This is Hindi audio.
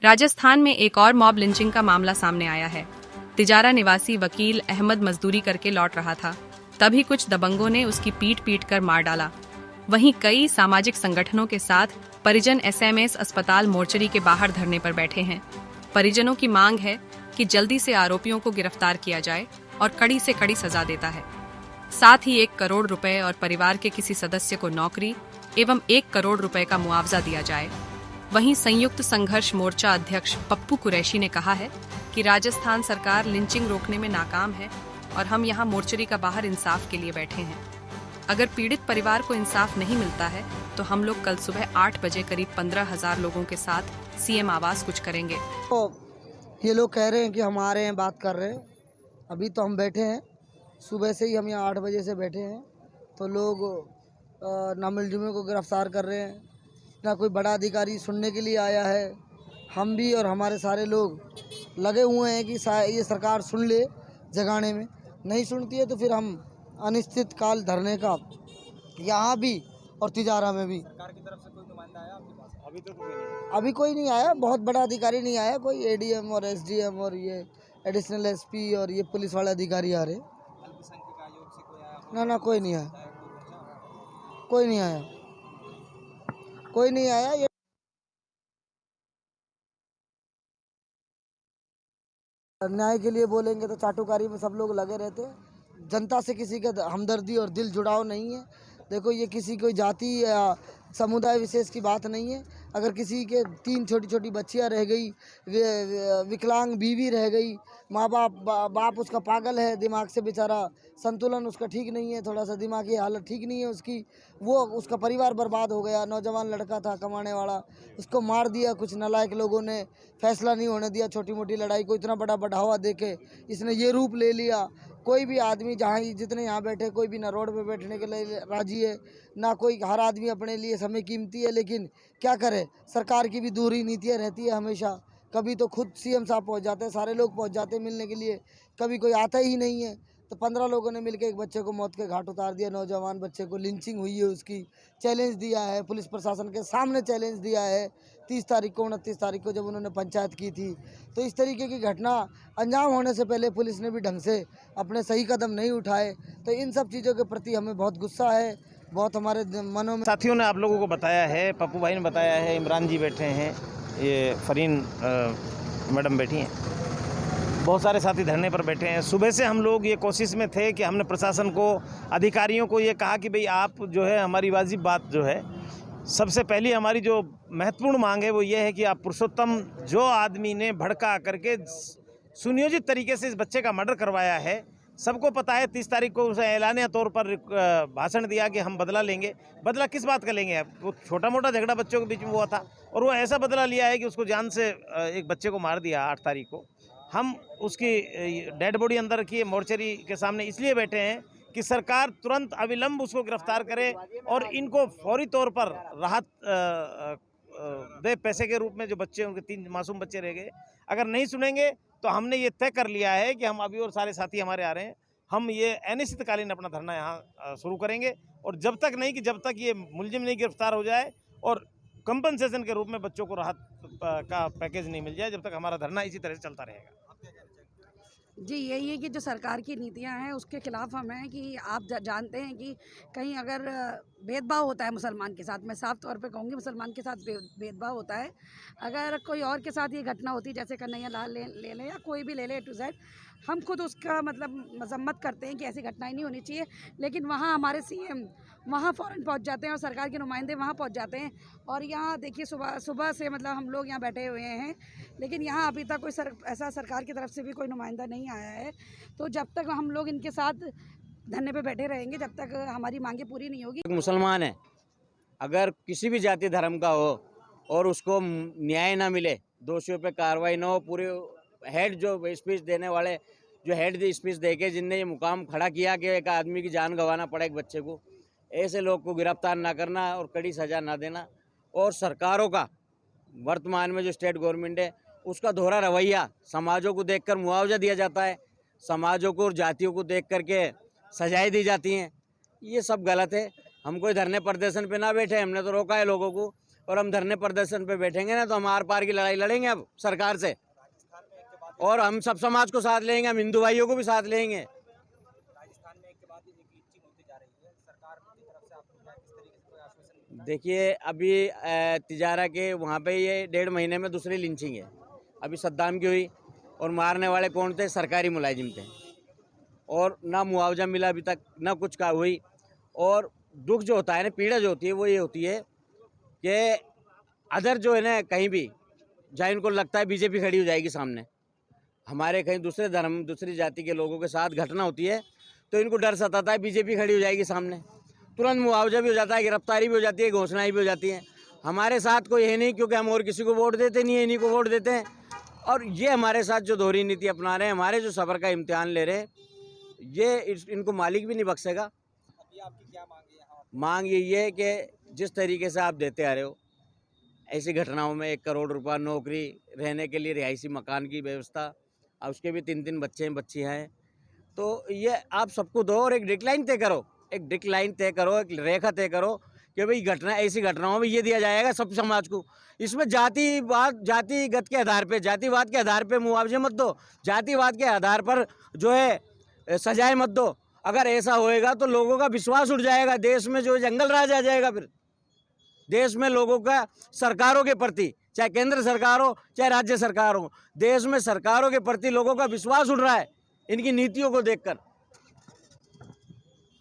राजस्थान में एक और मॉब लिंचिंग का मामला सामने आया है। तिजारा निवासी वकील अहमद मजदूरी करके लौट रहा था, तभी कुछ दबंगों ने उसकी पीट पीट कर मार डाला। वहीं कई सामाजिक संगठनों के साथ परिजन एसएमएस अस्पताल मोर्चरी के बाहर धरने पर बैठे हैं। परिजनों की मांग है कि जल्दी से आरोपियों को गिरफ्तार किया जाए और कड़ी से कड़ी सजा देता है। साथ ही 1 करोड़ रुपए और परिवार के किसी सदस्य को नौकरी एवं 1 करोड़ रुपए का मुआवजा दिया जाए। वहीं संयुक्त संघर्ष मोर्चा अध्यक्ष पप्पू कुरैशी ने कहा है कि राजस्थान सरकार लिंचिंग रोकने में नाकाम है और हम यहां मोर्चरी का बाहर इंसाफ के लिए बैठे हैं। अगर पीड़ित परिवार को इंसाफ नहीं मिलता है तो हम लोग कल सुबह 8 बजे करीब 15,000 लोगों के साथ सीएम आवास कुछ करेंगे। तो ये लोग कह रहे हैं कि हम आ रहे हैं, बात कर रहे हैं। अभी तो हम बैठे हैं, सुबह से ही हम यहाँ 8 बजे से बैठे हैं। तो लोग नामुलजिमों को गिरफ्तार कर रहे हैं, ना कोई बड़ा अधिकारी सुनने के लिए आया है। हम भी और हमारे सारे लोग लगे हुए हैं कि ये सरकार सुन ले, जगाने में नहीं सुनती है तो फिर हम अनिश्चित काल धरने का यहाँ भी और तिजारा में भी। सरकार की तरफ से कोई नुमाइंदा आया आपके पास? अभी तो कोई नहीं। अभी कोई नहीं आया, बहुत बड़ा अधिकारी नहीं आया, कोई एडीएम और एसडीएम और ये एडिशनल एसपी और ये पुलिस वाले अधिकारी आ रहे। अल्पसंख्यक आयोग से कोई आया? ना कोई नहीं आया, कोई नहीं आया, कोई नहीं आया। ये न्याय के लिए बोलेंगे तो चाटुकारी में सब लोग लगे रहते हैं। जनता से किसी का हमदर्दी और दिल जुड़ाव नहीं है। देखो, ये किसी कोई जाति या समुदाय विशेष की बात नहीं है। अगर किसी के 3 छोटी छोटी बच्चियां रह गई, विकलांग बीवी रह गई, माँ बाप उसका पागल है, दिमाग से बेचारा संतुलन उसका ठीक नहीं है, थोड़ा सा दिमागी हालत ठीक नहीं है उसकी, वो उसका परिवार बर्बाद हो गया। नौजवान लड़का था कमाने वाला, उसको मार दिया कुछ नालायक लोगों ने, फैसला नहीं होने दिया। छोटी मोटी लड़ाई को इतना बड़ा बढ़ावा देके इसने ये रूप ले लिया। कोई भी आदमी जहाँ जितने यहाँ बैठे, कोई भी ना रोड पे बैठने के लिए राजी है, ना कोई। हर आदमी अपने लिए समय कीमती है, लेकिन क्या करे, सरकार की भी दूरी नीतियाँ रहती है हमेशा। कभी तो खुद सीएम साहब पहुँच जाते हैं, सारे लोग पहुँच जाते हैं मिलने के लिए, कभी कोई आता ही नहीं है। तो 15 लोगों ने मिलकर एक बच्चे को मौत के घाट उतार दिया। नौजवान बच्चे को लिंचिंग हुई है, उसकी चैलेंज दिया है, पुलिस प्रशासन के सामने चैलेंज दिया है 30 तारीख को, 29 तारीख को जब उन्होंने पंचायत की थी। तो इस तरीके की घटना अंजाम होने से पहले पुलिस ने भी ढंग से अपने सही कदम नहीं उठाए। तो इन सब चीज़ों के प्रति हमें बहुत गुस्सा है, बहुत हमारे मनों में। साथियों ने आप लोगों को बताया है, पप्पू भाई ने बताया है, इमरान जी बैठे हैं, ये फरीन मैडम बैठी हैं, बहुत सारे साथी धरने पर बैठे हैं। सुबह से हम लोग ये कोशिश में थे कि हमने प्रशासन को, अधिकारियों को ये कहा कि भाई आप जो है, हमारी वाजिब बात जो है, सबसे पहली हमारी जो महत्वपूर्ण मांग है वो ये है कि आप पुरुषोत्तम, जो आदमी ने भड़का करके सुनियोजित तरीके से इस बच्चे का मर्डर करवाया है, सबको पता है। 30 तारीख को उसे ऐलानिया तौर पर भाषण दिया कि हम बदला लेंगे। बदला किस बात का लेंगे? वो छोटा मोटा झगड़ा बच्चों के बीच में हुआ था और वो ऐसा बदला लिया है कि उसको जान से एक बच्चे को मार दिया 8 तारीख को। हम उसकी डेड बॉडी अंदर रखी है मोर्चरी के सामने, इसलिए बैठे हैं कि सरकार तुरंत अविलंब उसको गिरफ्तार करे और इनको फौरी तौर पर राहत दे, पैसे के रूप में। जो बच्चे, उनके 3 मासूम बच्चे रह गए, अगर नहीं सुनेंगे तो हमने ये तय कर लिया है कि हम अभी, और सारे साथी हमारे आ रहे हैं, हम ये अनिश्चितकालीन अपना धरना यहाँ शुरू करेंगे। और जब तक ये मुलजिम नहीं गिरफ्तार हो जाए और कंपनसेशन के रूप में बच्चों को राहत का पैकेज नहीं मिल जाए, जब तक हमारा धरना इसी तरह से चलता रहेगा। जी, यही है कि जो सरकार की नीतियां हैं उसके खिलाफ हम हैं कि आप जानते हैं कि कहीं अगर भेदभाव होता है मुसलमान के साथ, मैं साफ तौर पे कहूँगी मुसलमान के साथ भेदभाव होता है। अगर कोई और के साथ ये घटना होती, जैसे कन्हैया लाल ले लें या कोई भी ले ले टू जेड, हम खुद उसका मतलब मजम्मत करते हैं कि ऐसी घटनाएं नहीं होनी चाहिए। लेकिन वहाँ हमारे सीएम वहाँ फ़ौरन पहुँच जाते हैं और सरकार के नुमाइंदे वहाँ पहुँच जाते हैं। और यहाँ देखिए, सुबह से मतलब हम लोग यहाँ बैठे हुए हैं, लेकिन यहाँ अभी तक कोई ऐसा सरकार की तरफ से भी कोई नुमाइंदा नहीं आया है। तो जब तक हम लोग इनके साथ धरने पे बैठे रहेंगे, जब तक हमारी मांगे पूरी नहीं होगी। मुसलमान है, अगर किसी भी जाति धर्म का हो और उसको न्याय ना मिले, दोषियों पे कार्रवाई ना हो, पूरे हेड जो स्पीच देने वाले, जो हेड स्पीच देके जिनने ये मुकाम खड़ा किया कि एक आदमी की जान गंवाना पड़ा एक बच्चे को, ऐसे लोग को गिरफ्तार ना करना और कड़ी सज़ा ना देना। और सरकारों का वर्तमान में जो स्टेट गवर्नमेंट है उसका दोहरा रवैया, समाजों को देखकर मुआवजा दिया जाता है, समाजों को और जातियों को देख करके सजाएं दी जाती हैं, ये सब गलत है। हम कोई धरने प्रदर्शन पे ना बैठे, हमने तो रोका है लोगों को, और हम धरने प्रदर्शन पे बैठेंगे ना तो हम आर पार की लड़ाई लड़ेंगे अब सरकार से, और हम सब समाज को साथ लेंगे, हम हिंदू भाइयों को भी साथ लेंगे। देखिए अभी तिजारा के वहाँ पे ये 1.5 महीने में दूसरी लिंचिंग है। अभी सद्दाम की हुई और मारने वाले कौन थे? सरकारी मुलाजिम थे, और ना मुआवजा मिला अभी तक, ना कुछ का हुई। और दुख जो होता है ना, पीड़ा जो होती है वो ये होती है कि अदर जो है ना कहीं भी जहाँ इनको लगता है बीजेपी खड़ी हो जाएगी सामने, हमारे कहीं दूसरे धर्म दूसरी जाति के लोगों के साथ घटना होती है तो इनको डर सताता है बीजेपी खड़ी हो जाएगी सामने, तुरंत मुआवजा भी हो जाता है, गिरफ्तारी भी हो जाती है, घोषणाएं भी हो जाती हैं। हमारे साथ कोई है नहीं, क्योंकि हम और किसी को वोट देते नहीं है, इन्हीं को वोट देते हैं। और ये हमारे साथ जो दोहरी नीति अपना रहे हैं, हमारे जो सफ़र का इम्तिहान ले रहे हैं, ये इनको मालिक भी नहीं बख्शेगा। मांग यही है कि जिस तरीके से आप देते आ रहे हो, ऐसी घटनाओं में 1 करोड़ रुपया, नौकरी, रहने के लिए रिहायशी मकान की व्यवस्था, और उसके भी 3-3 बच्चे हैं, बच्चियाँ हैं, तो ये आप सबको दो और एक डिक्लाइन तय करो, एक डिक्लाइन तय करो, एक रेखा तय करो कि भाई घटना, ऐसी घटनाओं में ये दिया जाएगा सब समाज को। इसमें जातिगत के आधार पे, जातिवाद के आधार पे मुआवजे मत दो, जातिवाद के आधार पर जो है सजाएं मत दो। अगर ऐसा होएगा तो लोगों का विश्वास उठ जाएगा, देश में जो जंगल राज आ जाएगा। फिर देश में लोगों का सरकारों के प्रति, चाहे केंद्र सरकार हो चाहे राज्य सरकार हो, देश में सरकारों के प्रति लोगों का विश्वास उठ रहा है इनकी नीतियों को देखकर।